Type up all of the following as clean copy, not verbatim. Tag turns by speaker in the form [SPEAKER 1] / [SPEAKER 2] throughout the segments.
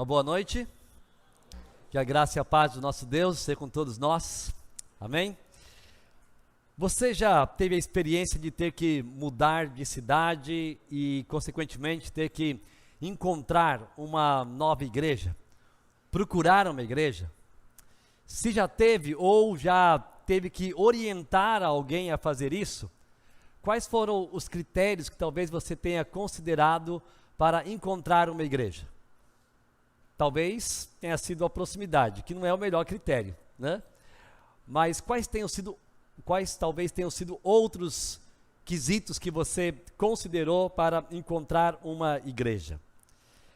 [SPEAKER 1] Uma boa noite, que a graça e a paz do nosso Deus seja com todos nós, amém? Você já teve a experiência de ter que mudar de cidade e, consequentemente, ter que encontrar uma nova igreja, procurar uma igreja? Se já teve ou já teve que orientar alguém a fazer isso, quais foram os critérios que talvez você tenha considerado para encontrar uma igreja? Talvez tenha sido a proximidade, que não é o melhor critério, né? Mas quais talvez tenham sido outros quesitos que você considerou para encontrar uma igreja?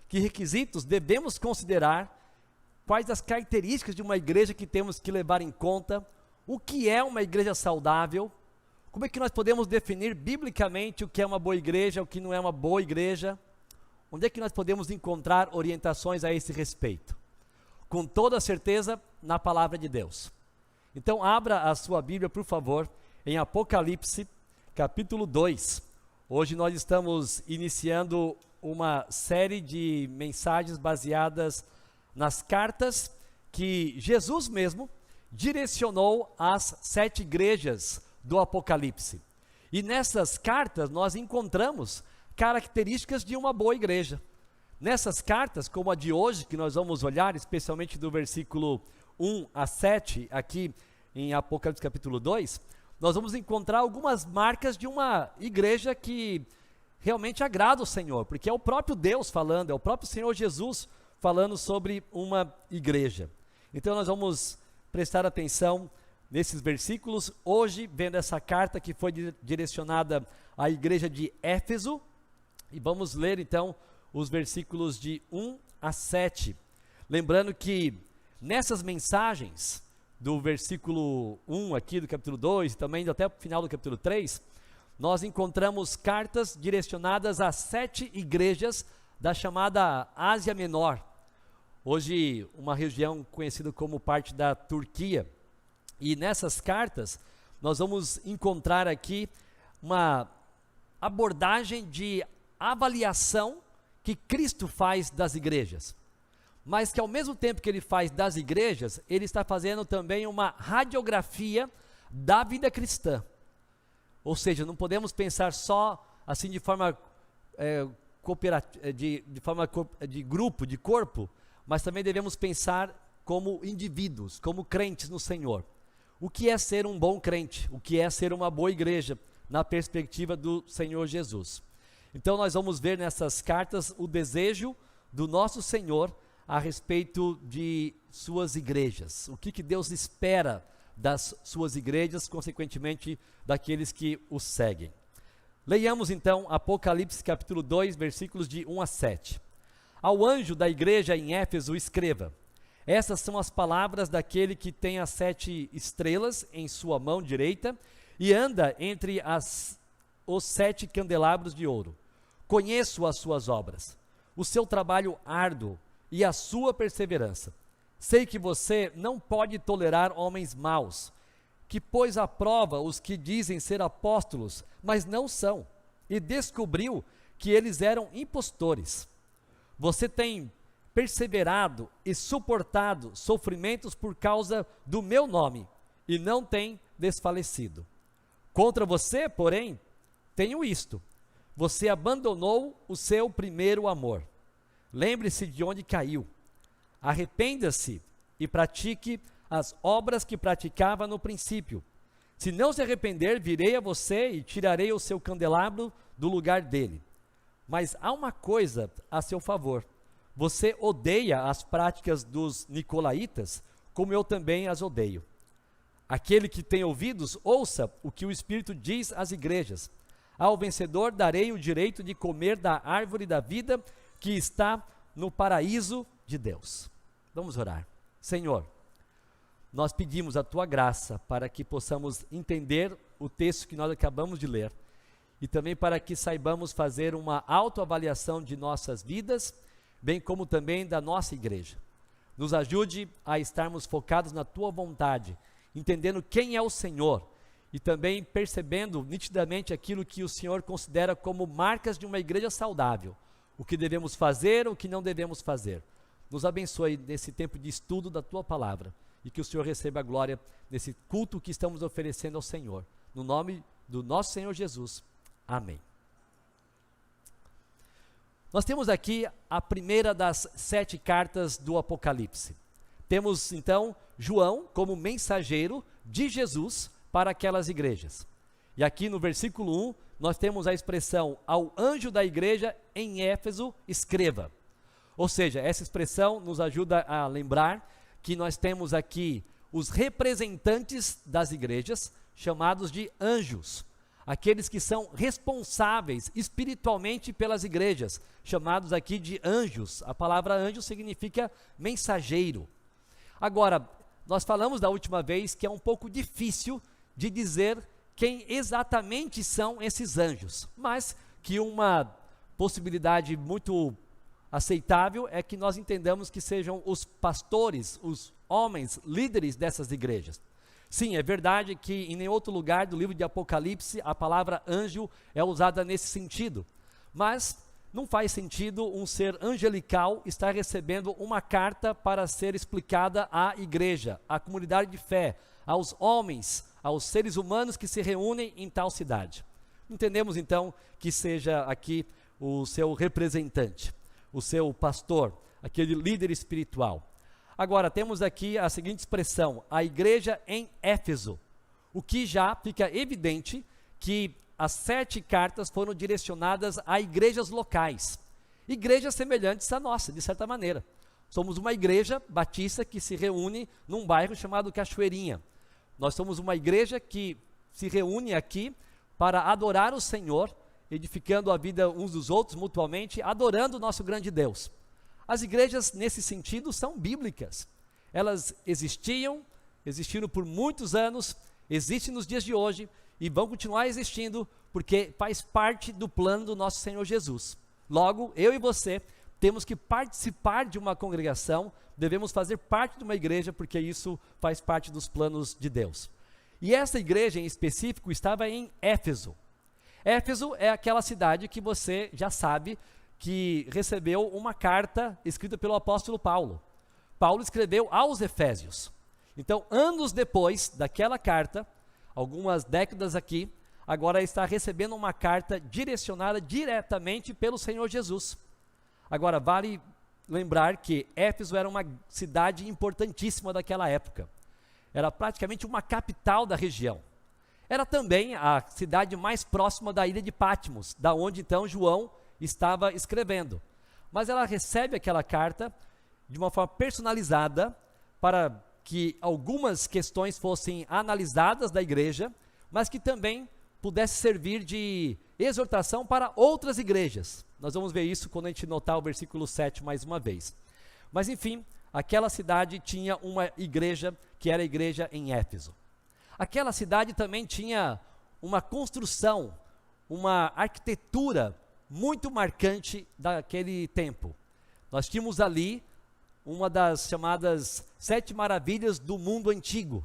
[SPEAKER 1] Que requisitos devemos considerar? Quais as características de uma igreja que temos que levar em conta? O que é uma igreja saudável? Como é que nós podemos definir biblicamente o que é uma boa igreja, o que não é uma boa igreja? Onde é que nós podemos encontrar orientações a esse respeito? Com toda certeza, na palavra de Deus. Então, abra a sua Bíblia, por favor, em Apocalipse, capítulo 2. Hoje nós estamos iniciando uma série de mensagens baseadas nas cartas que Jesus mesmo direcionou às 7 igrejas do Apocalipse. E nessas cartas nós encontramos características de uma boa igreja. Nessas cartas, como a de hoje, que nós vamos olhar, especialmente do versículo 1 a 7, aqui em Apocalipse capítulo 2, nós vamos encontrar algumas marcas de uma igreja que realmente agrada o Senhor, porque é o próprio Deus falando, é o próprio Senhor Jesus falando sobre uma igreja. Então nós vamos prestar atenção nesses versículos, hoje vendo essa carta que foi direcionada à igreja de Éfeso, e vamos ler então os versículos de 1 a 7, lembrando que nessas mensagens, do versículo 1 aqui do capítulo 2, e também até o final do capítulo 3, nós encontramos cartas direcionadas a 7 igrejas da chamada Ásia Menor, hoje uma região conhecida como parte da Turquia. E nessas cartas nós vamos encontrar aqui uma abordagem de avaliação que Cristo faz das igrejas, mas que ao mesmo tempo que ele faz das igrejas, ele está fazendo também uma radiografia da vida cristã. Ou seja, não podemos pensar só assim de forma de grupo, de corpo, mas também devemos pensar como indivíduos, como crentes no Senhor. O que é ser um bom crente? O que é ser uma boa igreja na perspectiva do Senhor Jesus? Então nós vamos ver nessas cartas o desejo do nosso Senhor a respeito de suas igrejas. O que Deus espera das suas igrejas, consequentemente daqueles que o seguem. Leiamos então Apocalipse capítulo 2, versículos de 1 a 7. Ao anjo da igreja em Éfeso escreva: essas são as palavras daquele que tem as 7 estrelas em sua mão direita e anda entre os 7 candelabros de ouro. Conheço as suas obras, o seu trabalho árduo e a sua perseverança. Sei que você não pode tolerar homens maus, que pôs à prova os que dizem ser apóstolos, mas não são, e descobriu que eles eram impostores. Você tem perseverado e suportado sofrimentos por causa do meu nome, e não tem desfalecido. Contra você, porém, tenho isto: você abandonou o seu primeiro amor. Lembre-se de onde caiu, arrependa-se e pratique as obras que praticava no princípio. Se não se arrepender, virei a você e tirarei o seu candelabro do lugar dele. Mas há uma coisa a seu favor: você odeia as práticas dos nicolaítas, como eu também as odeio. Aquele que tem ouvidos, ouça o que o Espírito diz às igrejas. Ao vencedor darei o direito de comer da árvore da vida que está no paraíso de Deus. Vamos orar. Senhor, nós pedimos a Tua graça para que possamos entender o texto que nós acabamos de ler e também para que saibamos fazer uma autoavaliação de nossas vidas, bem como também da nossa igreja. Nos ajude a estarmos focados na Tua vontade, entendendo quem é o Senhor e também percebendo nitidamente aquilo que o Senhor considera como marcas de uma igreja saudável, o que devemos fazer, o que não devemos fazer. nos abençoe nesse tempo de estudo da Tua Palavra e que o Senhor receba a glória nesse culto que estamos oferecendo ao Senhor. No nome do nosso Senhor Jesus. Amém. Nós temos aqui a primeira das 7 cartas do Apocalipse. Temos então João como mensageiro de Jesus para aquelas igrejas. E aqui no versículo 1, nós temos a expressão: ao anjo da igreja em Éfeso, escreva. Ou seja, essa expressão nos ajuda a lembrar que nós temos aqui os representantes das igrejas, chamados de anjos. Aqueles que são responsáveis espiritualmente pelas igrejas, chamados aqui de anjos. A palavra anjo significa mensageiro. Agora, nós falamos da última vez que é um pouco difícil de dizer quem exatamente são esses anjos, mas que uma possibilidade muito aceitável é que nós entendamos que sejam os pastores, os homens, líderes dessas igrejas. Sim, é verdade que em nenhum outro lugar do livro de Apocalipse a palavra anjo é usada nesse sentido, mas não faz sentido um ser angelical estar recebendo uma carta para ser explicada à igreja, à comunidade de fé, aos homens, aos seres humanos que se reúnem em tal cidade. Entendemos então que seja aqui o seu representante, o seu pastor, aquele líder espiritual. Agora, temos aqui a seguinte expressão: a igreja em Éfeso, o que já fica evidente que as 7 cartas foram direcionadas a igrejas locais, igrejas semelhantes à nossa, de certa maneira. Somos uma igreja batista que se reúne num bairro chamado Cachoeirinha. Nós somos uma igreja que se reúne aqui para adorar o Senhor, edificando a vida uns dos outros mutuamente, adorando o nosso grande Deus. As igrejas, nesse sentido, são bíblicas. Elas existiram por muitos anos, existem nos dias de hoje e vão continuar existindo, porque faz parte do plano do nosso Senhor Jesus. Logo, eu e você temos que participar de uma congregação, devemos fazer parte de uma igreja, porque isso faz parte dos planos de Deus. E essa igreja em específico estava em Éfeso. Éfeso é aquela cidade que você já sabe que recebeu uma carta escrita pelo apóstolo Paulo. Paulo escreveu aos Efésios. Então, anos depois daquela carta, algumas décadas aqui, agora está recebendo uma carta direcionada diretamente pelo Senhor Jesus. Agora, vale lembrar que Éfeso era uma cidade importantíssima daquela época. Era praticamente uma capital da região. Era também a cidade mais próxima da ilha de Patmos, da onde então João estava escrevendo. Mas ela recebe aquela carta de uma forma personalizada para que algumas questões fossem analisadas da igreja, mas que também pudesse servir de exortação para outras igrejas. Nós vamos ver isso quando a gente notar o versículo 7 mais uma vez. Mas enfim, aquela cidade tinha uma igreja que era a igreja em Éfeso. Aquela cidade também tinha uma construção, uma arquitetura muito marcante daquele tempo. Nós tínhamos ali uma das chamadas 7 maravilhas do mundo antigo,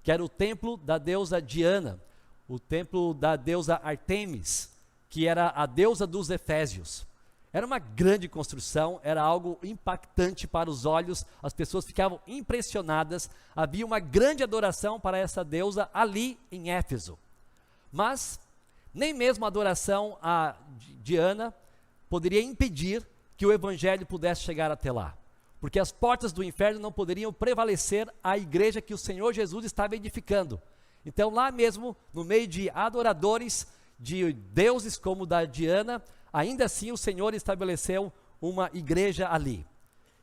[SPEAKER 1] que era o templo da deusa Diana, o templo da deusa Artemis, que era a deusa dos Efésios. Era uma grande construção, era algo impactante para os olhos, as pessoas ficavam impressionadas, havia uma grande adoração para essa deusa ali em Éfeso. Mas nem mesmo a adoração a Diana poderia impedir que o evangelho pudesse chegar até lá, porque as portas do inferno não poderiam prevalecer à igreja que o Senhor Jesus estava edificando. Então lá mesmo, no meio de adoradores de deuses como o da Diana, ainda assim o Senhor estabeleceu uma igreja ali.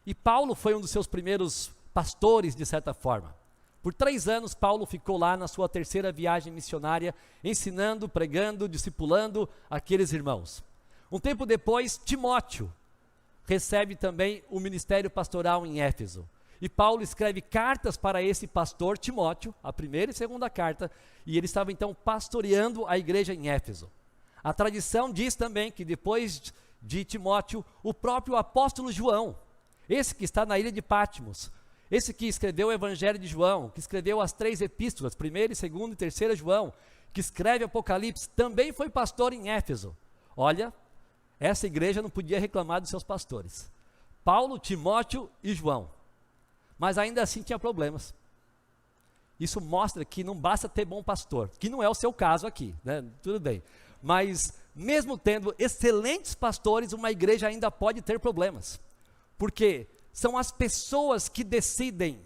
[SPEAKER 1] E Paulo foi um dos seus primeiros pastores, de certa forma. Por 3 anos, Paulo ficou lá na sua 3ª viagem missionária, ensinando, pregando, discipulando aqueles irmãos. Um tempo depois, Timóteo recebe também o ministério pastoral em Éfeso. E Paulo escreve cartas para esse pastor Timóteo, a 1ª e 2ª carta, e ele estava então pastoreando a igreja em Éfeso. A tradição diz também que depois de Timóteo, o próprio apóstolo João, esse que está na ilha de Patmos, esse que escreveu o Evangelho de João, que escreveu as 3 epístolas, 1ª, 2ª e 3ª João, que escreve Apocalipse, também foi pastor em Éfeso. Olha, essa igreja não podia reclamar dos seus pastores. Paulo, Timóteo e João. Mas ainda assim tinha problemas. Isso mostra que não basta ter bom pastor, que não é o seu caso aqui, né? Tudo bem. Mas mesmo tendo excelentes pastores, uma igreja ainda pode ter problemas. Porque são as pessoas que decidem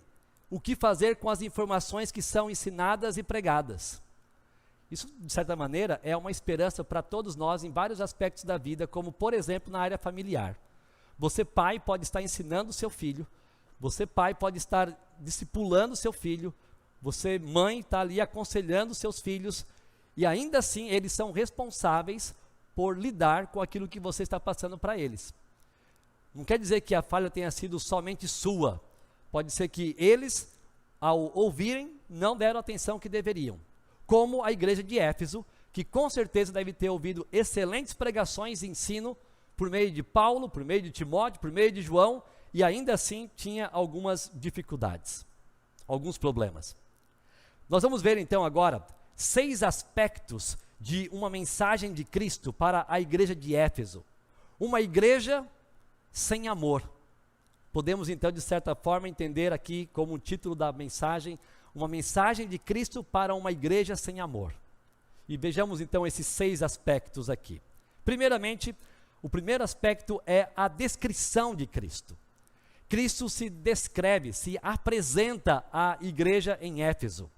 [SPEAKER 1] o que fazer com as informações que são ensinadas e pregadas. Isso, de certa maneira, é uma esperança para todos nós em vários aspectos da vida, como, por exemplo, na área familiar. Você, pai, pode estar ensinando o seu filho, você, pai, pode estar discipulando o seu filho, você, mãe, está ali aconselhando os seus filhos, e ainda assim eles são responsáveis por lidar com aquilo que você está passando para eles. Não quer dizer que a falha tenha sido somente sua, pode ser que eles, ao ouvirem, não deram a atenção que deveriam. Como a igreja de Éfeso, que com certeza deve ter ouvido excelentes pregações e ensino por meio de Paulo, por meio de Timóteo, por meio de João, e ainda assim tinha algumas dificuldades, alguns problemas. Nós vamos ver então agora 6 aspectos de uma mensagem de Cristo para a igreja de Éfeso. Uma igreja sem amor. Podemos então, de certa forma, entender aqui como o título da mensagem, uma mensagem de Cristo para uma igreja sem amor. E vejamos então esses 6 aspectos aqui. Primeiramente, o primeiro aspecto é a descrição de Cristo. Cristo se descreve, se apresenta à igreja em Éfeso.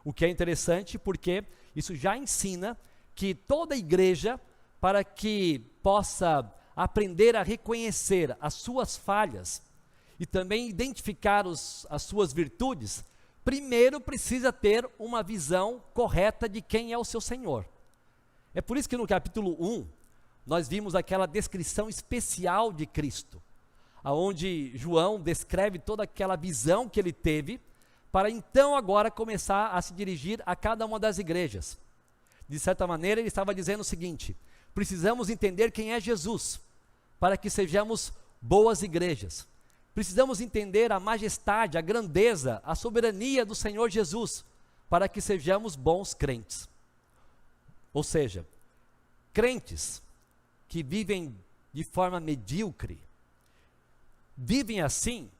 [SPEAKER 1] O que é interessante porque isso já ensina que toda igreja, para que possa aprender a reconhecer as suas falhas e também identificar as suas virtudes, primeiro precisa ter uma visão correta de quem é o seu Senhor. É por isso que no capítulo 1, nós vimos aquela descrição especial de Cristo, onde João descreve toda aquela visão que ele teve, para então agora começar a se dirigir a cada uma das igrejas. De certa maneira ele estava dizendo o seguinte: precisamos entender quem é Jesus, para que sejamos boas igrejas. Precisamos entender a majestade, a grandeza, a soberania do Senhor Jesus, para que sejamos bons crentes. Ou seja, crentes que vivem de forma medíocre, vivem assim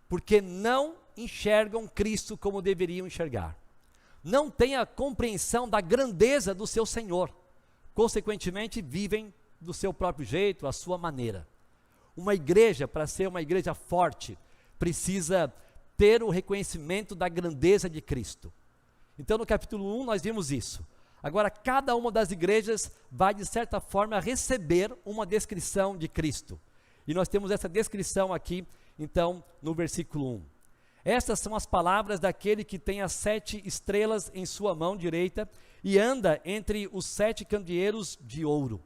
[SPEAKER 1] porque não enxergam Cristo como deveriam enxergar. Não têm a compreensão da grandeza do seu Senhor. Consequentemente, vivem do seu próprio jeito, à sua maneira. Uma igreja, para ser uma igreja forte, precisa ter o reconhecimento da grandeza de Cristo. Então, no capítulo 1, nós vimos isso. Agora, cada uma das igrejas vai, de certa forma, receber uma descrição de Cristo. E nós temos essa descrição aqui, então, no versículo 1. Estas são as palavras daquele que tem as 7 estrelas em sua mão direita e anda entre os 7 candeeiros de ouro.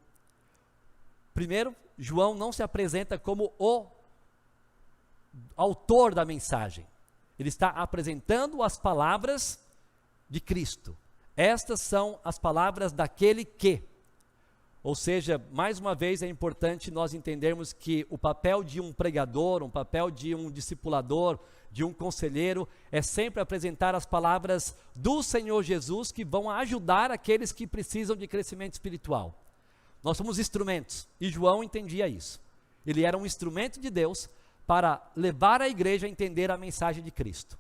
[SPEAKER 1] Primeiro, João não se apresenta como o autor da mensagem. Ele está apresentando as palavras de Cristo. Estas são as palavras daquele que. Ou seja, mais uma vez é importante nós entendermos que o papel de um pregador, um papel de um discipulador, de um conselheiro, é sempre apresentar as palavras do Senhor Jesus que vão ajudar aqueles que precisam de crescimento espiritual. Nós somos instrumentos, e João entendia isso. Ele era um instrumento de Deus para levar a igreja a entender a mensagem de Cristo.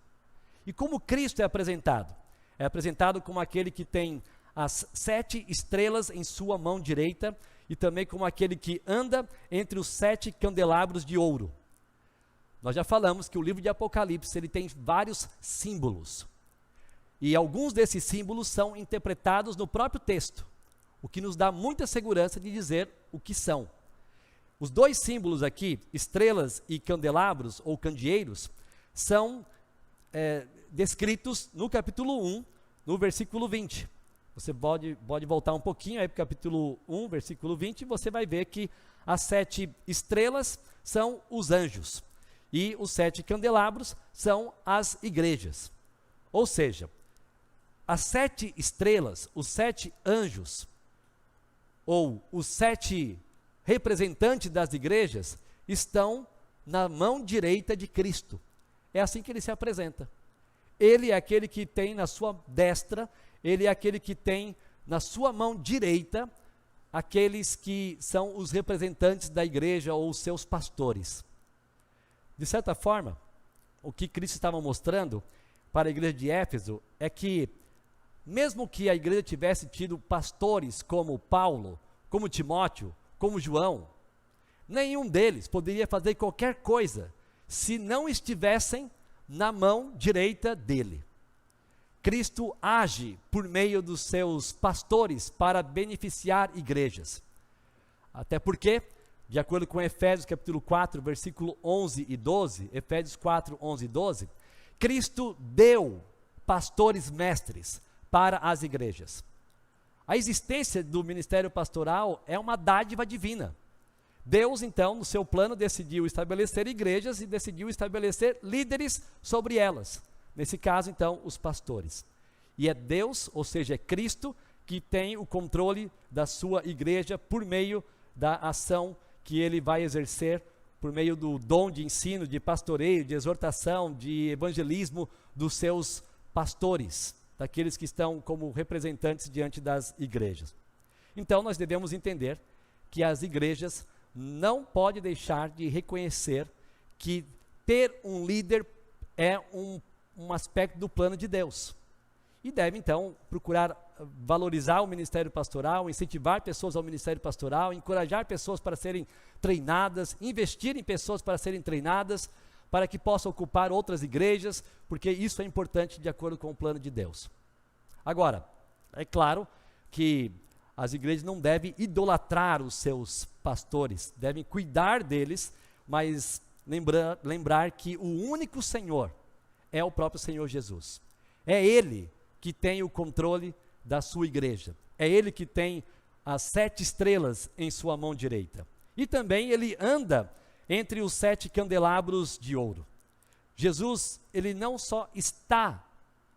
[SPEAKER 1] E como Cristo é apresentado? É apresentado como aquele que tem as 7 estrelas em sua mão direita e também como aquele que anda entre os 7 candelabros de ouro. Nós já falamos que o livro de Apocalipse ele tem vários símbolos. E alguns desses símbolos são interpretados no próprio texto, o que nos dá muita segurança de dizer o que são. Os 2 símbolos aqui, estrelas e candelabros ou candeeiros, são descritos no capítulo 1, no versículo 20. Você pode voltar um pouquinho aí para o capítulo 1, versículo 20, e você vai ver que as 7 estrelas são os anjos, e os 7 candelabros são as igrejas. Ou seja, as 7 estrelas, os 7 anjos, ou os 7 representantes das igrejas, estão na mão direita de Cristo. É assim que ele se apresenta. Ele é aquele que tem na sua destra, ele é aquele que tem na sua mão direita, aqueles que são os representantes da igreja ou os seus pastores. De certa forma, o que Cristo estava mostrando para a igreja de Éfeso é que, mesmo que a igreja tivesse tido pastores como Paulo, como Timóteo, como João, nenhum deles poderia fazer qualquer coisa se não estivessem na mão direita dele. Cristo age por meio dos seus pastores para beneficiar igrejas. Até porque, de acordo com Efésios capítulo 4, versículo 11 e 12, Efésios 4, 11 e 12, Cristo deu pastores mestres para as igrejas. A existência do ministério pastoral é uma dádiva divina. Deus, então, no seu plano, decidiu estabelecer igrejas e decidiu estabelecer líderes sobre elas. Nesse caso, então, os pastores. E é Deus, ou seja, é Cristo, que tem o controle da sua igreja por meio da ação que ele vai exercer, por meio do dom de ensino, de pastoreio, de exortação, de evangelismo dos seus pastores, daqueles que estão como representantes diante das igrejas. Então, nós devemos entender que as igrejas não podem deixar de reconhecer que ter um líder é um aspecto do plano de Deus. E deve, então, procurar valorizar o ministério pastoral, incentivar pessoas ao ministério pastoral, encorajar pessoas para serem treinadas, investir em pessoas para serem treinadas, para que possam ocupar outras igrejas, porque isso é importante de acordo com o plano de Deus. Agora, é claro que as igrejas não devem idolatrar os seus pastores, devem cuidar deles, mas lembrar que o único Senhor é o próprio Senhor Jesus. É Ele que tem o controle da sua igreja. É Ele que tem as 7 estrelas em sua mão direita. E também Ele anda entre os 7 candelabros de ouro. Jesus, Ele não só está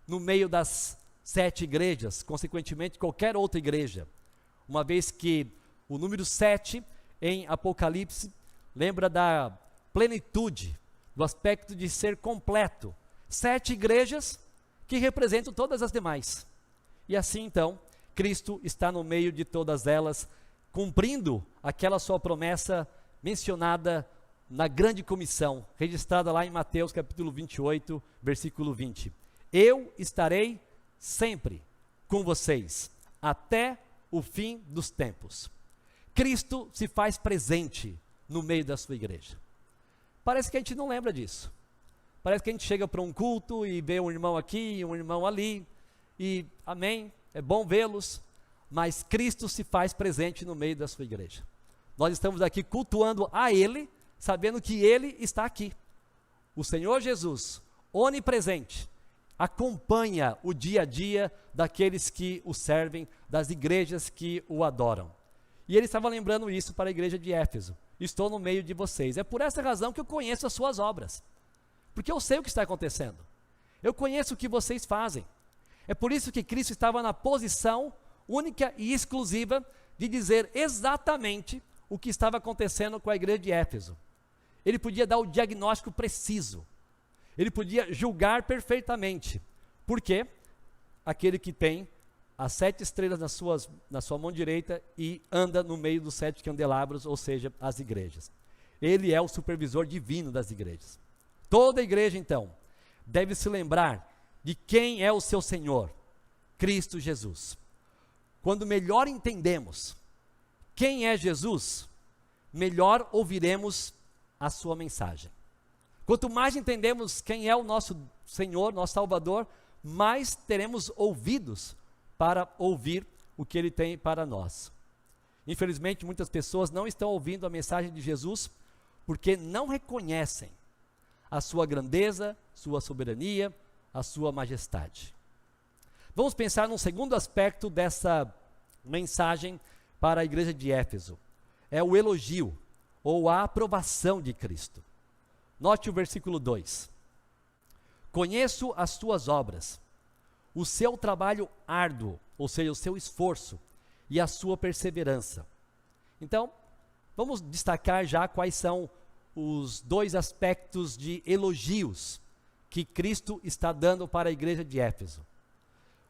[SPEAKER 1] no meio das 7 igrejas, consequentemente qualquer outra igreja, uma vez que o número 7 em Apocalipse lembra da plenitude, do aspecto de ser completo. 7 igrejas que representam todas as demais. E assim então, Cristo está no meio de todas elas, cumprindo aquela sua promessa mencionada na grande comissão, registrada lá em Mateus capítulo 28, versículo 20. Eu estarei sempre com vocês, até o fim dos tempos. Cristo se faz presente no meio da sua igreja. Parece que a gente não lembra disso. Parece que a gente chega para um culto e vê um irmão aqui, um irmão ali, e amém, é bom vê-los, mas Cristo se faz presente no meio da sua igreja. Nós estamos aqui cultuando a Ele, sabendo que Ele está aqui. O Senhor Jesus, onipresente, acompanha o dia a dia daqueles que o servem, das igrejas que o adoram. E ele estava lembrando isso para a igreja de Éfeso. Estou no meio de vocês. É por essa razão que eu conheço as suas obras. Porque eu sei o que está acontecendo. Eu conheço o que vocês fazem. É por isso que Cristo estava na posição única e exclusiva de dizer exatamente o que estava acontecendo com a igreja de Éfeso. Ele podia dar o diagnóstico preciso. Ele podia julgar perfeitamente. Por quê? Aquele que tem as 7 estrelas na sua mão direita e anda no meio dos 7 candelabros, ou seja, as igrejas. Ele é o supervisor divino das igrejas. Toda igreja, então, deve se lembrar de quem é o seu Senhor, Cristo Jesus. Quando melhor entendemos quem é Jesus, melhor ouviremos a sua mensagem. Quanto mais entendemos quem é o nosso Senhor, nosso Salvador, mais teremos ouvidos para ouvir o que Ele tem para nós. Infelizmente, muitas pessoas não estão ouvindo a mensagem de Jesus porque não reconhecem a sua grandeza, sua soberania, a sua majestade. Vamos pensar num segundo aspecto dessa mensagem para a igreja de Éfeso. É o elogio ou a aprovação de Cristo. Note o versículo 2. Conheço as tuas obras, o seu trabalho árduo, ou seja, o seu esforço e a sua perseverança. Então, vamos destacar já quais são os 2 aspectos de elogios que Cristo está dando para a igreja de Éfeso.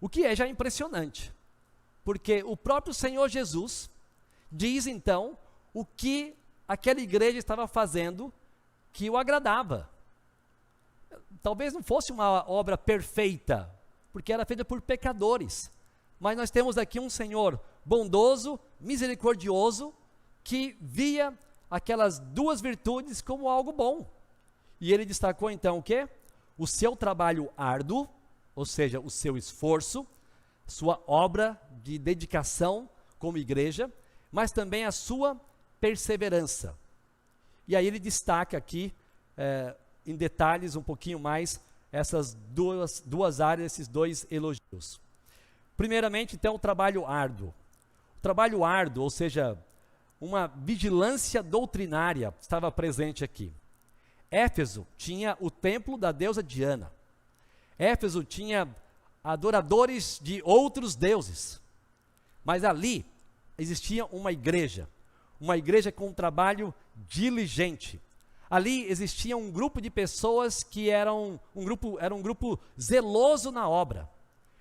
[SPEAKER 1] O que é já impressionante, porque o próprio Senhor Jesus diz então o que aquela igreja estava fazendo que o agradava. Talvez não fosse uma obra perfeita, porque era feita por pecadores, mas nós temos aqui um Senhor bondoso, misericordioso, que via aquelas duas virtudes como algo bom. E ele destacou então o quê? O seu trabalho árduo, ou seja, o seu esforço, sua obra de dedicação como igreja, mas também a sua perseverança. E aí ele destaca aqui, em detalhes um pouquinho mais, essas duas áreas, esses dois elogios. Primeiramente, então, o trabalho árduo. O trabalho árduo, ou seja, uma vigilância doutrinária estava presente aqui. Éfeso tinha o templo da deusa Diana. Éfeso tinha adoradores de outros deuses. Mas ali existia uma igreja com um trabalho diligente. Ali existia um grupo de pessoas que era um grupo zeloso na obra,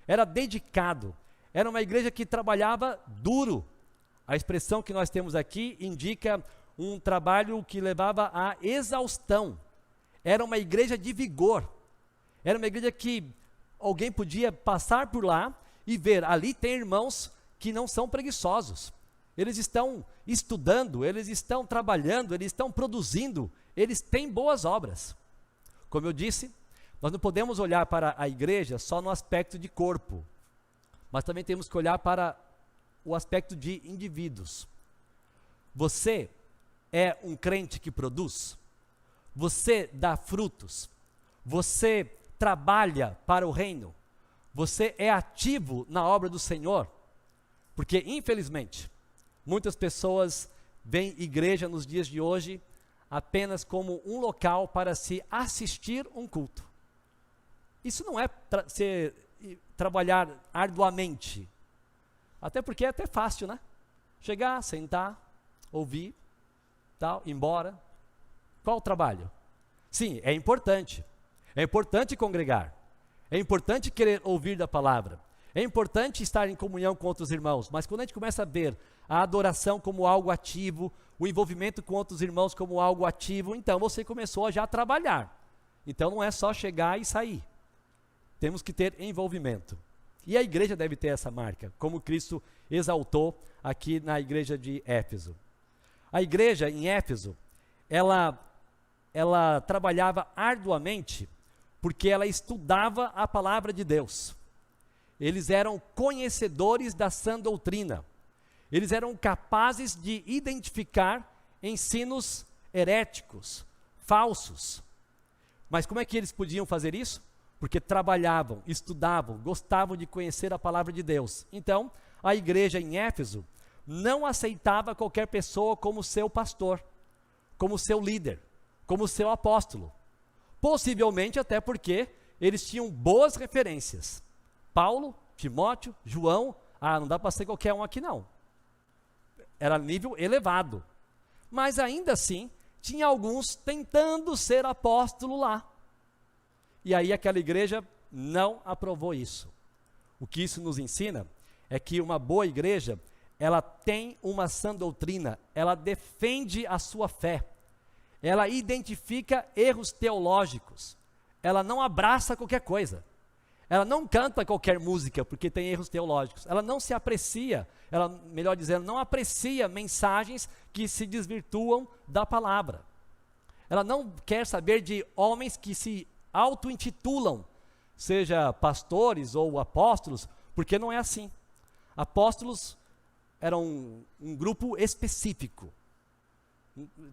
[SPEAKER 1] era dedicado, era uma igreja que trabalhava duro. A expressão que nós temos aqui indica um trabalho que levava à exaustão. Era uma igreja de vigor, era uma igreja que alguém podia passar por lá e ver, ali tem irmãos que não são preguiçosos, eles estão estudando, eles estão trabalhando, eles estão produzindo, eles têm boas obras. Como eu disse, nós não podemos olhar para a igreja só no aspecto de corpo, mas também temos que olhar para o aspecto de indivíduos. Você é um crente que produz? Você dá frutos? Você trabalha para o reino? Você é ativo na obra do Senhor? Porque, infelizmente, muitas pessoas veem igreja nos dias de hoje apenas como um local para se assistir um culto. Isso não é trabalhar arduamente, até porque é até fácil, né? Chegar, sentar, ouvir, tal, ir embora. Qual o trabalho? Sim, é importante congregar, é importante querer ouvir da palavra, é importante estar em comunhão com outros irmãos, mas quando a gente começa a ver a adoração como algo ativo, o envolvimento com outros irmãos como algo ativo, então você começou a já trabalhar. Então não é só chegar e sair, temos que ter envolvimento. E a igreja deve ter essa marca, como Cristo exaltou aqui na igreja de Éfeso. A igreja em Éfeso, ela trabalhava arduamente, porque ela estudava a palavra de Deus. Eles eram conhecedores da sã doutrina. Eles eram capazes de identificar ensinos heréticos, falsos. Mas como é que eles podiam fazer isso? Porque trabalhavam, estudavam, gostavam de conhecer a palavra de Deus. Então, a igreja em Éfeso não aceitava qualquer pessoa como seu pastor, como seu líder, como seu apóstolo. Possivelmente até porque eles tinham boas referências. Paulo, Timóteo, João, não dá para ser qualquer um aqui não. Era nível elevado. Mas ainda assim, tinha alguns tentando ser apóstolo lá. E aí aquela igreja não aprovou isso. O que isso nos ensina é que uma boa igreja, ela tem uma sã doutrina, ela defende a sua fé, ela identifica erros teológicos, ela não abraça qualquer coisa, ela não canta qualquer música porque tem erros teológicos, ela não se aprecia, ela, melhor dizendo, não aprecia mensagens que se desvirtuam da palavra. Ela não quer saber de homens que se auto-intitulam, seja pastores ou apóstolos, porque não é assim. Apóstolos eram um grupo específico.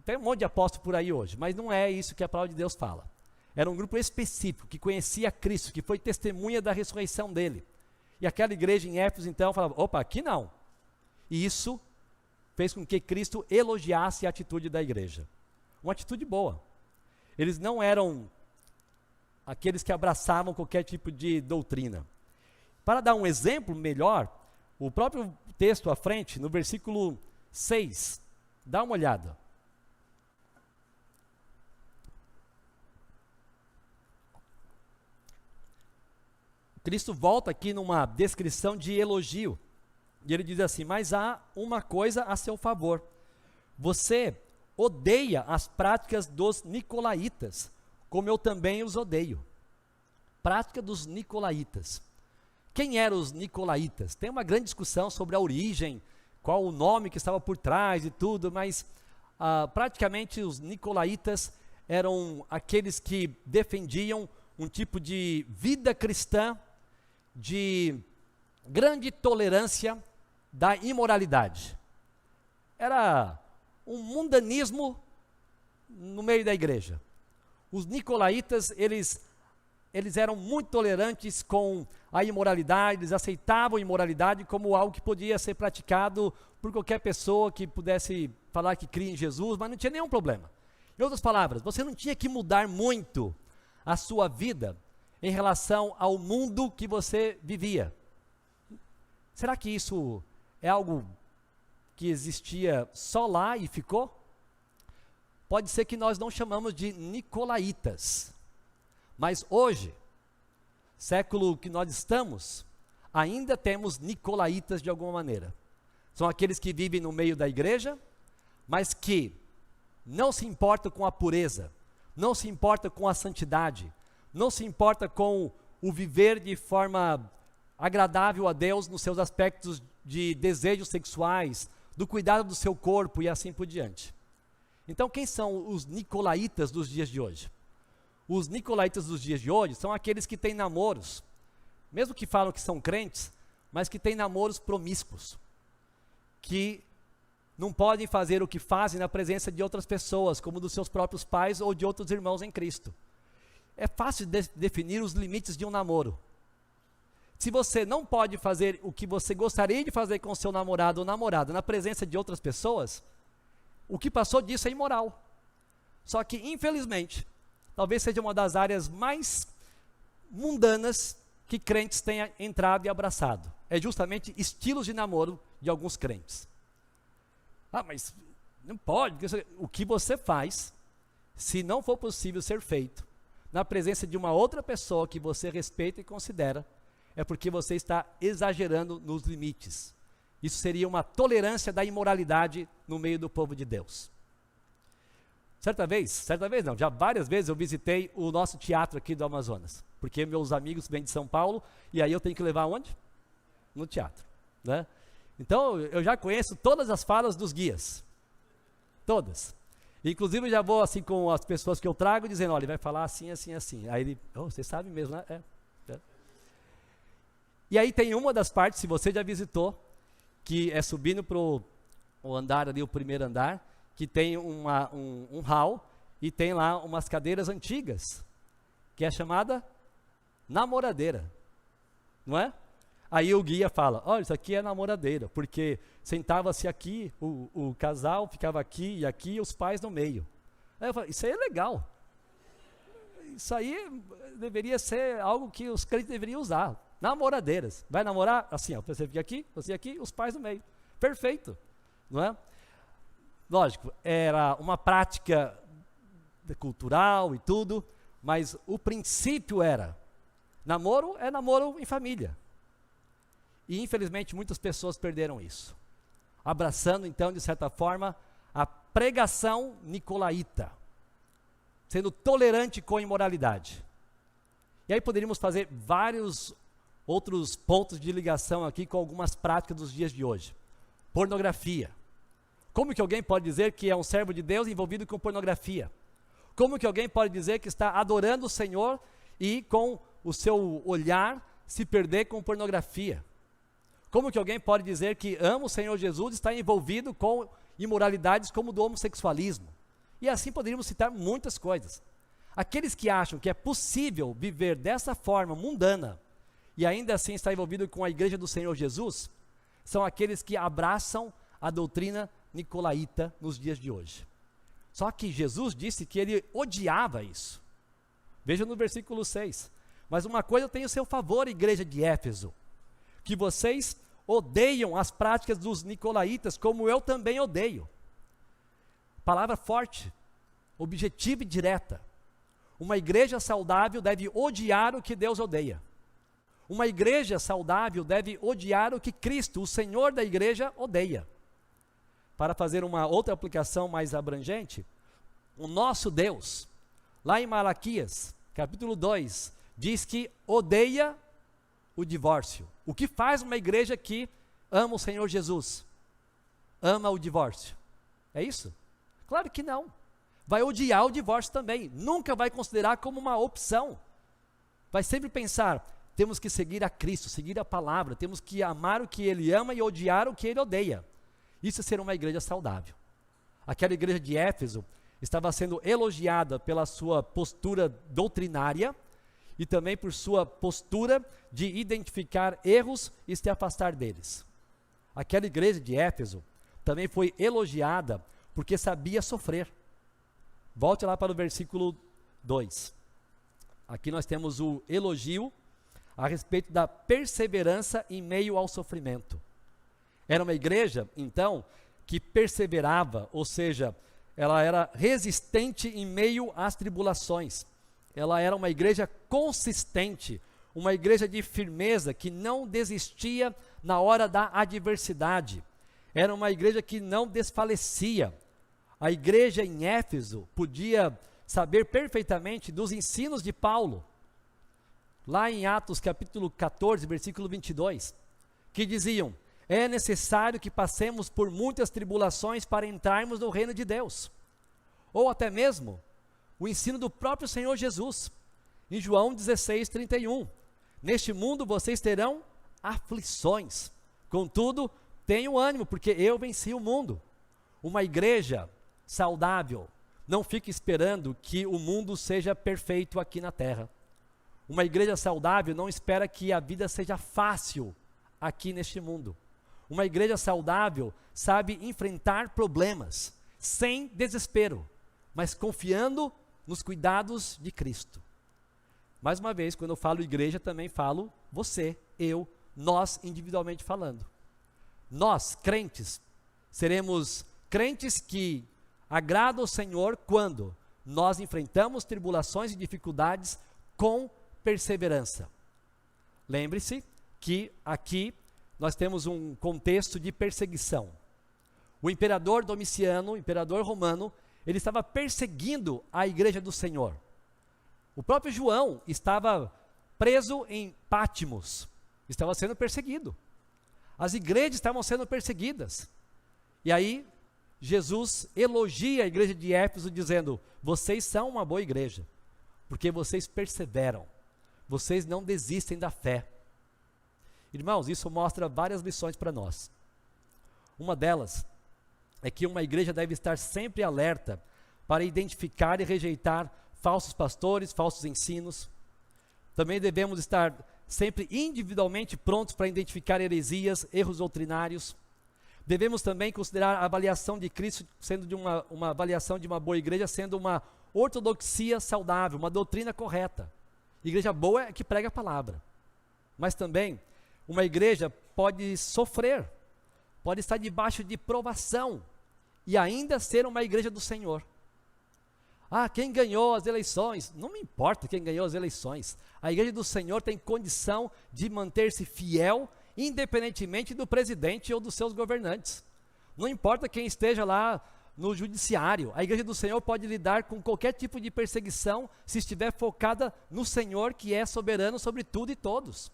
[SPEAKER 1] Tem um monte de apóstolos por aí hoje, mas não é isso que a palavra de Deus fala. Era um grupo específico, que conhecia Cristo, que foi testemunha da ressurreição dele. E aquela igreja em Éfeso, então, falava, opa, aqui não. E isso fez com que Cristo elogiasse a atitude da igreja. Uma atitude boa. Eles não eram aqueles que abraçavam qualquer tipo de doutrina. Para dar um exemplo melhor, o próprio texto à frente, no versículo 6, dá uma olhada. Cristo volta aqui numa descrição de elogio, e ele diz assim, mas há uma coisa a seu favor, você odeia as práticas dos nicolaítas, como eu também os odeio. Prática dos nicolaítas. Quem eram os nicolaítas? Tem uma grande discussão sobre a origem, qual o nome que estava por trás e tudo, mas praticamente os nicolaítas eram aqueles que defendiam um tipo de vida cristã, de grande tolerância da imoralidade. Era um mundanismo no meio da igreja. Os nicolaítas, eles eram muito tolerantes com a imoralidade, eles aceitavam a imoralidade como algo que podia ser praticado por qualquer pessoa que pudesse falar que cria em Jesus, mas não tinha nenhum problema. Em outras palavras, você não tinha que mudar muito a sua vida em relação ao mundo que você vivia. Será que isso é algo que existia só lá e ficou? Pode ser que nós não chamamos de nicolaítas, mas hoje, século que nós estamos, ainda temos nicolaítas de alguma maneira. São aqueles que vivem no meio da igreja, mas que não se importam com a pureza, não se importam com a santidade, não se importa com o viver de forma agradável a Deus nos seus aspectos de desejos sexuais, do cuidado do seu corpo e assim por diante. Então, quem são os nicolaítas dos dias de hoje? Os nicolaítas dos dias de hoje são aqueles que têm namoros, mesmo que falam que são crentes, mas que têm namoros promíscuos, que não podem fazer o que fazem na presença de outras pessoas, como dos seus próprios pais ou de outros irmãos em Cristo. É fácil definir os limites de um namoro. Se você não pode fazer o que você gostaria de fazer com seu namorado ou namorada na presença de outras pessoas, o que passou disso é imoral. Só que, infelizmente, talvez seja uma das áreas mais mundanas que crentes tenham entrado e abraçado. É justamente estilos de namoro de alguns crentes. Mas não pode. O que você faz, se não for possível ser feito, na presença de uma outra pessoa que você respeita e considera, é porque você está exagerando nos limites. Isso seria uma tolerância da imoralidade no meio do povo de Deus. Certa vez não, já várias vezes eu visitei o nosso teatro aqui do Amazonas, porque meus amigos vêm de São Paulo, e aí eu tenho que levar onde? No teatro, né? Então, eu já conheço todas as falas dos guias, todas. Inclusive, eu já vou assim com as pessoas que eu trago, dizendo, olha, ele vai falar assim, assim, assim. Aí ele, você sabe mesmo, né? É. E aí tem uma das partes, se você já visitou, que é subindo para o andar ali, o primeiro andar, que tem um hall, e tem lá umas cadeiras antigas, que é chamada namoradeira, não é? Aí o guia fala, olha, isso aqui é namoradeira, porque sentava-se aqui, o casal ficava aqui e aqui, e os pais no meio. Aí eu falo, isso aí é legal. Isso aí deveria ser algo que os crentes deveriam usar. Namoradeiras. Vai namorar? Assim, ó, você fica aqui, os pais no meio. Perfeito, não é? Lógico, era uma prática cultural e tudo, mas o princípio era, namoro é namoro em família. E infelizmente muitas pessoas perderam isso, abraçando então de certa forma a pregação nicolaíta, sendo tolerante com a imoralidade. E aí poderíamos fazer vários outros pontos de ligação aqui com algumas práticas dos dias de hoje. Pornografia. Como que alguém pode dizer que é um servo de Deus envolvido com pornografia? Como que alguém pode dizer que está adorando o Senhor e com o seu olhar se perder com pornografia? Como que alguém pode dizer que ama o Senhor Jesus e está envolvido com imoralidades como o do homossexualismo? E assim poderíamos citar muitas coisas. Aqueles que acham que é possível viver dessa forma mundana e ainda assim estar envolvido com a igreja do Senhor Jesus, são aqueles que abraçam a doutrina nicolaíta nos dias de hoje. Só que Jesus disse que ele odiava isso. Veja no versículo 6. Mas uma coisa eu tenho a seu favor, igreja de Éfeso, que vocês odeiam as práticas dos nicolaítas, como eu também odeio. Palavra forte, objetiva e direta. Uma igreja saudável deve odiar o que Deus odeia. Uma igreja saudável deve odiar o que Cristo, o Senhor da igreja, odeia. para fazer uma outra aplicação mais abrangente, o nosso Deus, lá em Malaquias, capítulo 2, diz que odeia o divórcio. O que faz uma igreja que ama o Senhor Jesus? Ama o divórcio. É isso? Claro que não. Vai odiar o divórcio também. Nunca vai considerar como uma opção. Vai sempre pensar, temos que seguir a Cristo, seguir a palavra, temos que amar o que Ele ama e odiar o que Ele odeia. Isso é ser uma igreja saudável. Aquela igreja de Éfeso estava sendo elogiada pela sua postura doutrinária e também por sua postura de identificar erros e se afastar deles. Aquela igreja de Éfeso também foi elogiada porque sabia sofrer. Volte lá para o versículo 2. Aqui nós temos o elogio a respeito da perseverança em meio ao sofrimento. Era uma igreja, então, que perseverava, ou seja, ela era resistente em meio às tribulações. Ela era uma igreja consistente, uma igreja de firmeza, que não desistia na hora da adversidade. Era uma igreja que não desfalecia. A igreja em Éfeso podia saber perfeitamente dos ensinos de Paulo. Lá em Atos capítulo 14, versículo 22, que diziam: é necessário que passemos por muitas tribulações para entrarmos no reino de Deus. Ou até mesmo o ensino do próprio Senhor Jesus, em João 16, 31. Neste mundo vocês terão aflições, contudo, tenham ânimo, porque eu venci o mundo. Uma igreja saudável não fica esperando que o mundo seja perfeito aqui na terra. Uma igreja saudável não espera que a vida seja fácil aqui neste mundo. Uma igreja saudável sabe enfrentar problemas sem desespero, mas confiando nos cuidados de Cristo. Mais uma vez, quando eu falo igreja, também falo você, eu, nós individualmente falando. Nós, crentes, seremos crentes que agradam ao Senhor quando nós enfrentamos tribulações e dificuldades com perseverança. Lembre-se que aqui nós temos um contexto de perseguição. O imperador Domiciano, o imperador romano, ele estava perseguindo a igreja do Senhor. O próprio João estava preso em Pátimos, estava sendo perseguido. As igrejas estavam sendo perseguidas. E aí, Jesus elogia a igreja de Éfeso dizendo: vocês são uma boa igreja, porque vocês perseveram, vocês não desistem da fé. Irmãos, isso mostra várias lições para nós. Uma delas é que uma igreja deve estar sempre alerta para identificar e rejeitar falsos pastores, falsos ensinos. Também devemos estar sempre individualmente prontos para identificar heresias, erros doutrinários. Devemos também considerar a avaliação de Cristo sendo de uma avaliação de uma boa igreja, sendo uma ortodoxia saudável, uma doutrina correta. Igreja boa é que prega a palavra. Mas também, uma igreja pode sofrer, pode estar debaixo de provação e ainda ser uma igreja do Senhor. Ah, quem ganhou as eleições? Não me importa quem ganhou as eleições. A igreja do Senhor tem condição de manter-se fiel, independentemente do presidente ou dos seus governantes. Não importa quem esteja lá no judiciário, a igreja do Senhor pode lidar com qualquer tipo de perseguição se estiver focada no Senhor, que é soberano sobre tudo e todos.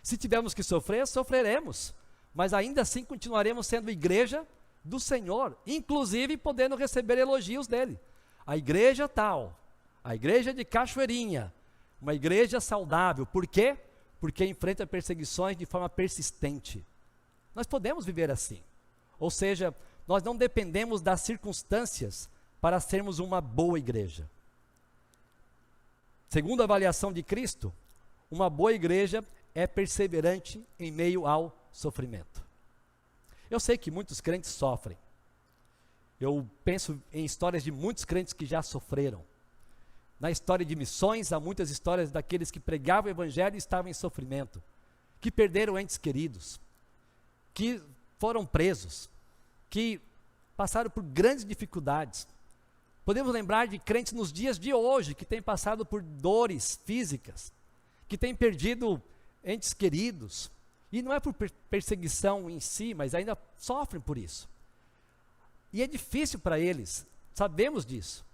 [SPEAKER 1] Se tivermos que sofrer, sofreremos, mas ainda assim continuaremos sendo igreja do Senhor, inclusive podendo receber elogios dele. A igreja tal, a igreja de Cachoeirinha, uma igreja saudável. Por quê? Porque enfrenta perseguições de forma persistente. Nós podemos viver assim. Ou seja, nós não dependemos das circunstâncias para sermos uma boa igreja. Segundo a avaliação de Cristo, uma boa igreja é perseverante em meio ao sofrimento. Eu sei que muitos crentes sofrem. Eu penso em histórias de muitos crentes que já sofreram. Na história de missões, há muitas histórias daqueles que pregavam o evangelho e estavam em sofrimento, que perderam entes queridos, que foram presos, que passaram por grandes dificuldades. Podemos lembrar de crentes nos dias de hoje, que têm passado por dores físicas, que têm perdido entes queridos, e não é por perseguição em si, mas ainda sofrem por isso. E é difícil para eles, sabemos disso.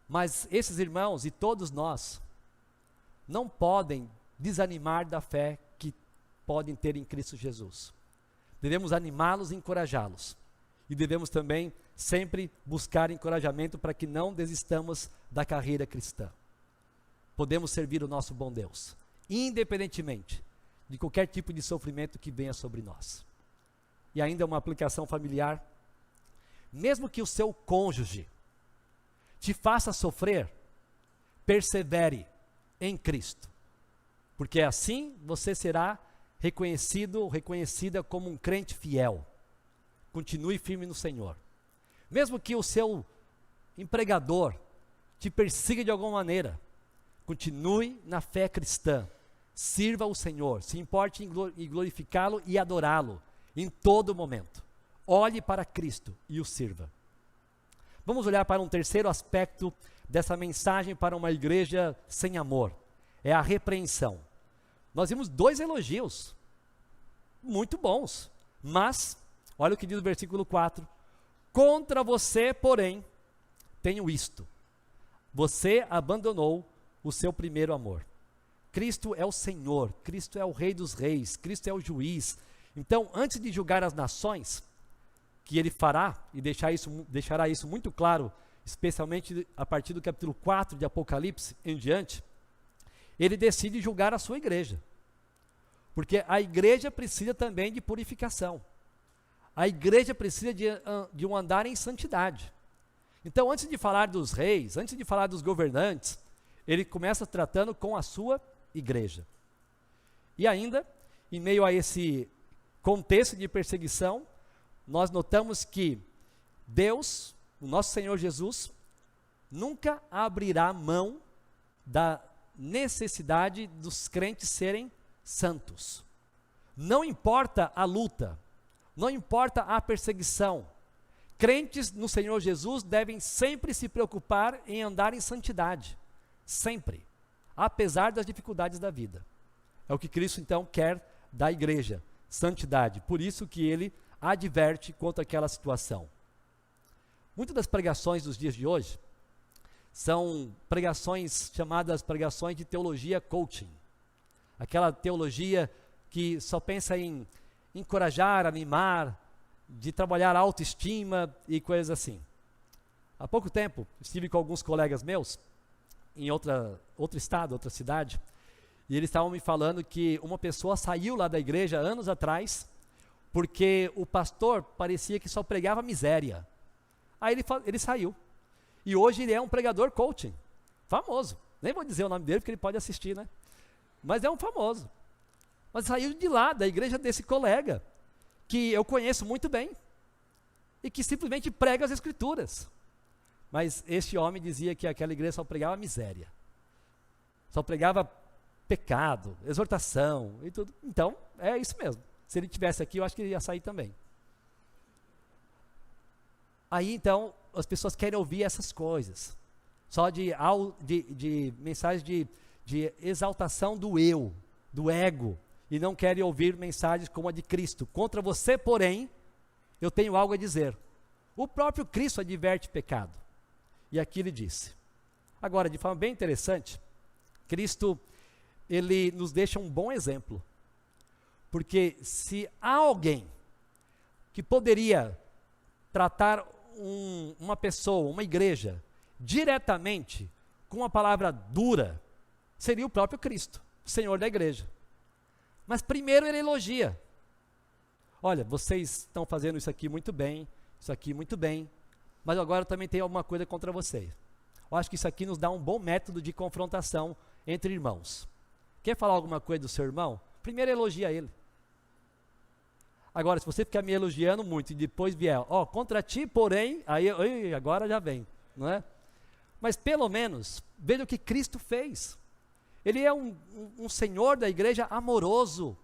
[SPEAKER 1] Mas esses irmãos e todos nós não podem desanimar da fé que podem ter em Cristo Jesus. Devemos animá-los e encorajá-los. E devemos também sempre buscar encorajamento para que não desistamos da carreira cristã. Podemos servir o nosso bom Deus, independentemente de qualquer tipo de sofrimento que venha sobre nós. E ainda uma aplicação familiar. Mesmo que o seu cônjuge te faça sofrer, persevere em Cristo, porque assim você será reconhecido ou reconhecida como um crente fiel. Continue firme no Senhor. Mesmo que o seu empregador te persiga de alguma maneira, continue na fé cristã, sirva o Senhor, se importe em glorificá-lo e adorá-lo em todo momento. Olhe para Cristo e o sirva. Vamos olhar para um terceiro aspecto dessa mensagem para uma igreja sem amor. É a repreensão. Nós vimos 2 elogios, muito bons, mas, olha o que diz o versículo 4. Contra você, porém, tenho isto. Você abandonou o seu primeiro amor. Cristo é o Senhor, Cristo é o Rei dos Reis, Cristo é o juiz. Então, antes de julgar as nações, que ele fará, e deixará isso muito claro, especialmente a partir do capítulo 4 de Apocalipse em diante, ele decide julgar a sua igreja. Porque a igreja precisa também de purificação. A igreja precisa de um andar em santidade. Então, antes de falar dos reis, antes de falar dos governantes, ele começa tratando com a sua igreja. E ainda, em meio a esse contexto de perseguição, nós notamos que Deus, o nosso Senhor Jesus, nunca abrirá mão da necessidade dos crentes serem santos. Não importa a luta, não importa a perseguição, crentes no Senhor Jesus devem sempre se preocupar em andar em santidade, sempre, apesar das dificuldades da vida. É o que Cristo então quer da igreja, santidade. Por isso que ele adverte contra aquela situação. Muitas das pregações dos dias de hoje são pregações chamadas pregações de teologia coaching. Aquela teologia que só pensa em encorajar, animar, de trabalhar a autoestima e coisas assim. Há pouco tempo, estive com alguns colegas meus em outro estado, outra cidade, e eles estavam me falando que uma pessoa saiu lá da igreja anos atrás, porque o pastor parecia que só pregava miséria. Aí ele saiu. E hoje ele é um pregador coaching, famoso. Nem vou dizer o nome dele, porque ele pode assistir, né? Mas é um famoso. Mas saiu de lá, da igreja desse colega, que eu conheço muito bem, e que simplesmente prega as escrituras. Mas este homem dizia que aquela igreja só pregava miséria. Só pregava pecado, exortação e tudo. Então, é isso mesmo. Se ele estivesse aqui, eu acho que ele ia sair também. Aí, então, as pessoas querem ouvir essas coisas. Só de mensagens de exaltação do eu, do ego. E não querem ouvir mensagens como a de Cristo. Contra você, porém, eu tenho algo a dizer. O próprio Cristo adverte pecado. E aqui ele disse. Agora, de forma bem interessante, Cristo, ele nos deixa um bom exemplo. Porque se há alguém que poderia tratar uma pessoa, uma igreja, diretamente com uma palavra dura, seria o próprio Cristo, o Senhor da igreja. Mas primeiro ele elogia. Olha, vocês estão fazendo isso aqui muito bem, mas agora também tem alguma coisa contra vocês. Eu acho que isso aqui nos dá um bom método de confrontação entre irmãos. Quer falar alguma coisa do seu irmão? Primeiro elogia ele. Agora, se você ficar me elogiando muito e depois vier, contra ti, porém, aí agora já vem, não é? Mas pelo menos, veja o que Cristo fez. Ele é um Senhor da igreja amoroso,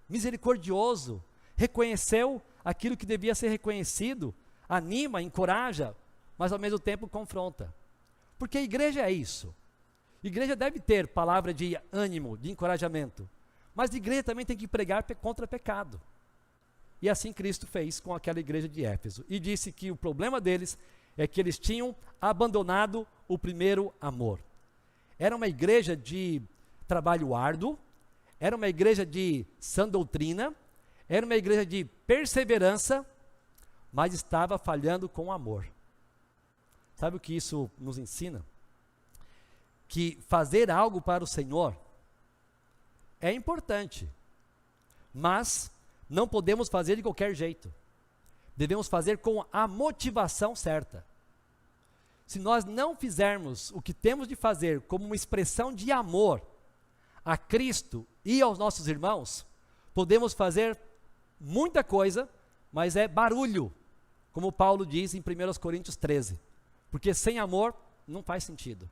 [SPEAKER 1] misericordioso, reconheceu aquilo que devia ser reconhecido, anima, encoraja, mas ao mesmo tempo confronta. Porque a igreja é isso. A igreja deve ter palavra de ânimo, de encorajamento, mas a igreja também tem que pregar contra pecado. E assim Cristo fez com aquela igreja de Éfeso. E disse que o problema deles é que eles tinham abandonado o primeiro amor. Era uma igreja de trabalho árduo, era uma igreja de sã doutrina, era uma igreja de perseverança, mas estava falhando com o amor. Sabe o que isso nos ensina? Que fazer algo para o Senhor é importante, mas não podemos fazer de qualquer jeito. Devemos fazer com a motivação certa. Se nós não fizermos o que temos de fazer como uma expressão de amor a Cristo e aos nossos irmãos, podemos fazer muita coisa, mas é barulho, como Paulo diz em 1 Coríntios 13, porque sem amor não faz sentido.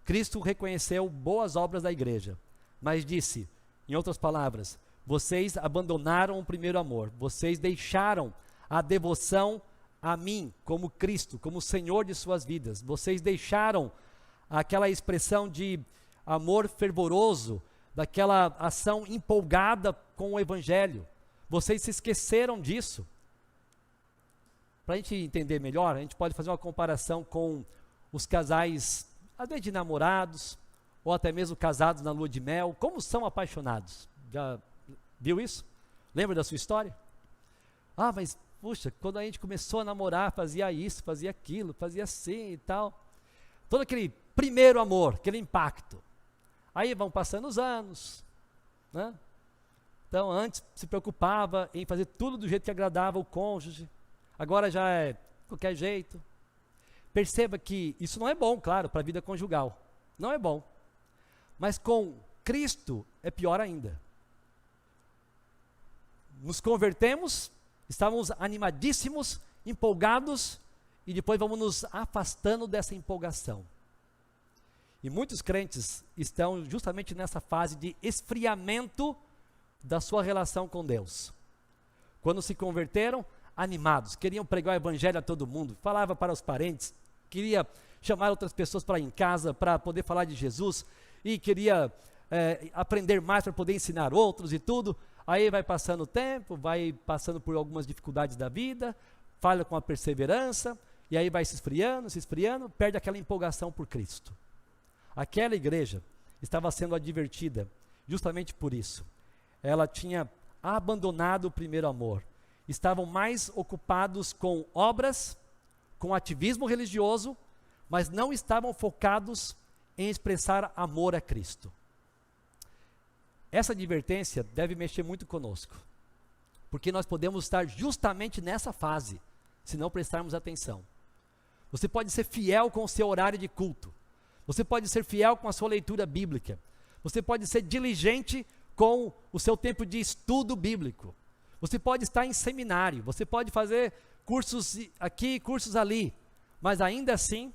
[SPEAKER 1] Cristo reconheceu boas obras da igreja, mas disse, em outras palavras, vocês abandonaram o primeiro amor, vocês deixaram a devoção a mim, como Cristo, como Senhor de suas vidas, vocês deixaram aquela expressão de amor fervoroso, daquela ação empolgada com o Evangelho, vocês se esqueceram disso. Para a gente entender melhor, a gente pode fazer uma comparação com os casais, às vezes de namorados, ou até mesmo casados na lua de mel, como são apaixonados. Já viu isso? Lembra da sua história? Ah, mas, puxa, quando a gente começou a namorar, fazia isso, fazia aquilo, fazia assim e tal. Todo aquele primeiro amor, aquele impacto. Aí vão passando os anos, né? Então, antes se preocupava em fazer tudo do jeito que agradava o cônjuge, agora já é de qualquer jeito. Perceba que isso não é bom, claro, para a vida conjugal, não é bom. Mas com Cristo é pior ainda. Nos convertemos, estávamos animadíssimos, empolgados, e depois vamos nos afastando dessa empolgação. E muitos crentes estão justamente nessa fase de esfriamento da sua relação com Deus. Quando se converteram, animados, queriam pregar o evangelho a todo mundo, falava para os parentes, queria chamar outras pessoas para ir em casa, para poder falar de Jesus, e queria aprender mais para poder ensinar outros e tudo. Aí vai passando o tempo, vai passando por algumas dificuldades da vida, falha com a perseverança, e aí vai se esfriando, perde aquela empolgação por Cristo. Aquela igreja estava sendo advertida justamente por isso. Ela tinha abandonado o primeiro amor. Estavam mais ocupados com obras, com ativismo religioso, mas não estavam focados em expressar amor a Cristo. Essa advertência deve mexer muito conosco, porque nós podemos estar justamente nessa fase, se não prestarmos atenção. Você pode ser fiel com o seu horário de culto, você pode ser fiel com a sua leitura bíblica, você pode ser diligente com o seu tempo de estudo bíblico, você pode estar em seminário, você pode fazer cursos aqui, cursos ali, mas ainda assim,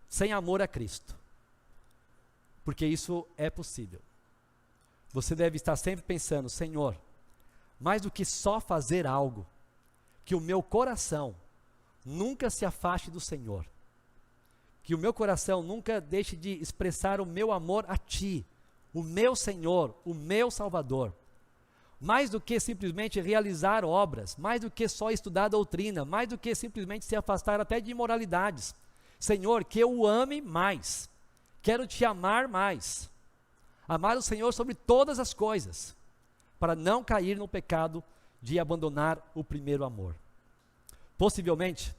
[SPEAKER 1] sem amor a Cristo, porque isso é possível. Você deve estar sempre pensando, Senhor, mais do que só fazer algo, que o meu coração nunca se afaste do Senhor, que o meu coração nunca deixe de expressar o meu amor a Ti, o meu Senhor, o meu Salvador. Mais do que simplesmente realizar obras, mais do que só estudar doutrina, mais do que simplesmente se afastar até de imoralidades. Senhor, que eu o ame mais, quero Te amar mais, amar o Senhor sobre todas as coisas, para não cair no pecado de abandonar o primeiro amor. Possivelmente,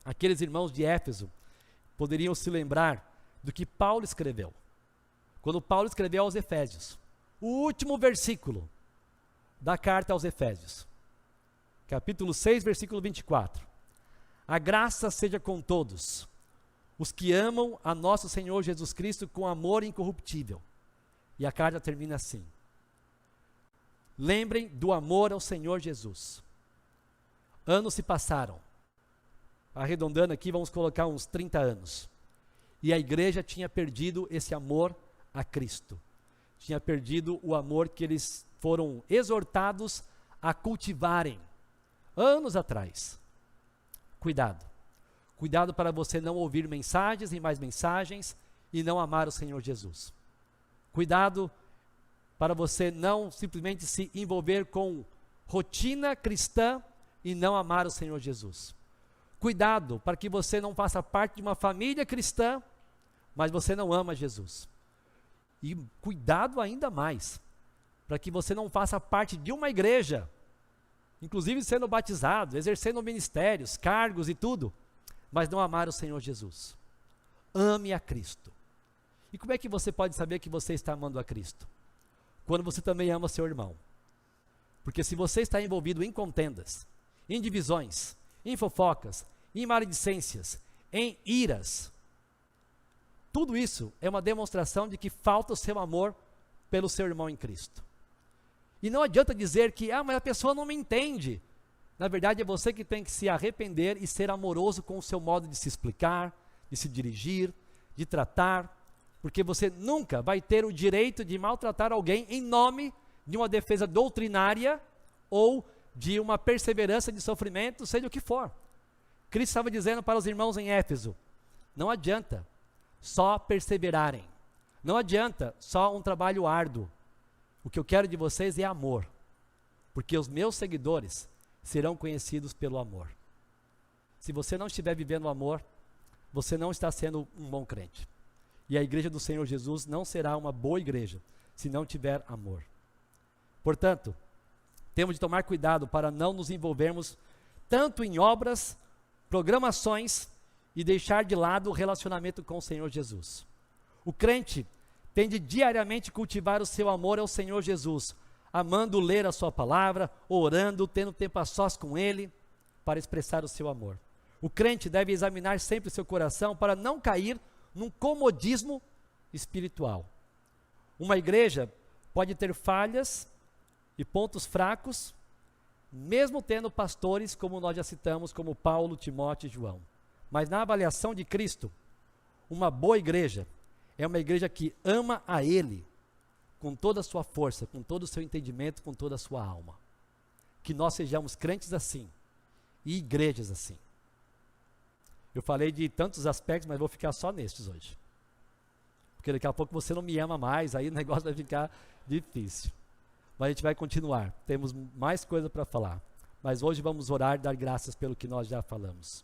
[SPEAKER 1] aqueles irmãos de Éfeso poderiam se lembrar do que Paulo escreveu. Quando Paulo escreveu aos Efésios, o último versículo da carta aos Efésios, capítulo 6, versículo 24. A graça seja com todos, os que amam a nosso Senhor Jesus Cristo com amor incorruptível. E a carta termina assim: lembrem do amor ao Senhor Jesus. Anos se passaram, arredondando aqui, vamos colocar uns 30 anos, e a igreja tinha perdido esse amor a Cristo, tinha perdido o amor que eles foram exortados a cultivarem, anos atrás. Cuidado para você não ouvir mensagens e mais mensagens, e não amar o Senhor Jesus. Cuidado para você não simplesmente se envolver com rotina cristã e não amar o Senhor Jesus. Cuidado para que você não faça parte de uma família cristã, mas você não ama Jesus. E cuidado ainda mais, para que você não faça parte de uma igreja, inclusive sendo batizado, exercendo ministérios, cargos e tudo, mas não amar o Senhor Jesus. Ame a Cristo. E como é que você pode saber que você está amando a Cristo? Quando você também ama seu irmão. Porque se você está envolvido em contendas, em divisões, em fofocas, em maledicências, em iras, tudo isso é uma demonstração de que falta o seu amor pelo seu irmão em Cristo. E não adianta dizer que, mas a pessoa não me entende. Na verdade é você que tem que se arrepender e ser amoroso com o seu modo de se explicar, de se dirigir, de tratar, porque você nunca vai ter o direito de maltratar alguém em nome de uma defesa doutrinária ou de uma perseverança de sofrimento, seja o que for. Cristo estava dizendo para os irmãos em Éfeso, não adianta só perseverarem, não adianta só um trabalho árduo, o que eu quero de vocês é amor, porque os meus seguidores serão conhecidos pelo amor. Se você não estiver vivendo o amor, você não está sendo um bom crente. E a igreja do Senhor Jesus não será uma boa igreja, se não tiver amor. Portanto, temos de tomar cuidado para não nos envolvermos tanto em obras, programações e deixar de lado o relacionamento com o Senhor Jesus. O crente tem de diariamente cultivar o seu amor ao Senhor Jesus, amando ler a sua palavra, orando, tendo tempo a sós com Ele, para expressar o seu amor. O crente deve examinar sempre o seu coração para não cair num comodismo espiritual. Uma igreja pode ter falhas e pontos fracos, mesmo tendo pastores, como nós já citamos, como Paulo, Timóteo e João. Mas na avaliação de Cristo, uma boa igreja é uma igreja que ama a Ele com toda a sua força, com todo o seu entendimento, com toda a sua alma. Que nós sejamos crentes assim e igrejas assim. Eu falei de tantos aspectos, mas vou ficar só nestes hoje. Porque daqui a pouco você não me ama mais, aí o negócio vai ficar difícil. Mas a gente vai continuar, temos mais coisa para falar. Mas hoje vamos orar e dar graças pelo que nós já falamos.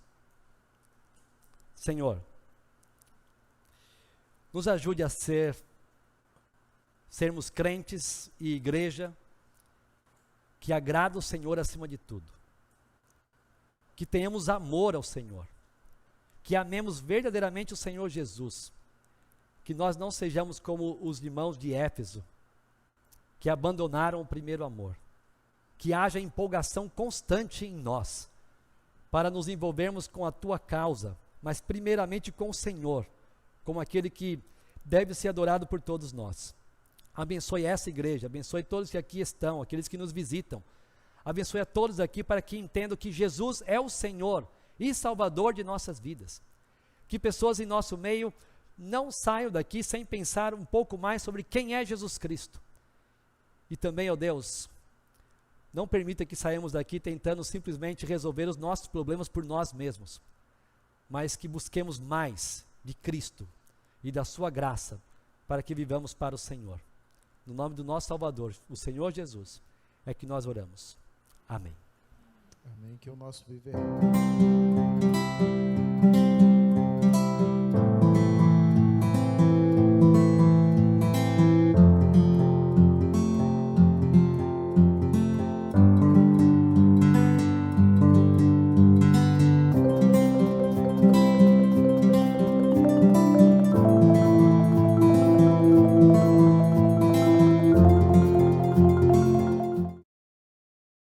[SPEAKER 1] Senhor, nos ajude a sermos crentes e igreja que agrada o Senhor acima de tudo. Que tenhamos amor ao Senhor. Que amemos verdadeiramente o Senhor Jesus. Que nós não sejamos como os irmãos de Éfeso, que abandonaram o primeiro amor. Que haja empolgação constante em nós, para nos envolvermos com a Tua causa, mas primeiramente com o Senhor, como aquele que deve ser adorado por todos nós. Abençoe essa igreja, abençoe todos que aqui estão, aqueles que nos visitam. Abençoe a todos aqui para que entendam que Jesus é o Senhor e Salvador de nossas vidas. Que pessoas em nosso meio não saiam daqui sem pensar um pouco mais sobre quem é Jesus Cristo. E também, ó Deus, não permita que saímos daqui tentando simplesmente resolver os nossos problemas por nós mesmos, mas que busquemos mais de Cristo e da sua graça, para que vivamos para o Senhor. No nome do nosso Salvador, o Senhor Jesus, é que nós oramos. Amém.
[SPEAKER 2] Amém, que é o nosso viver.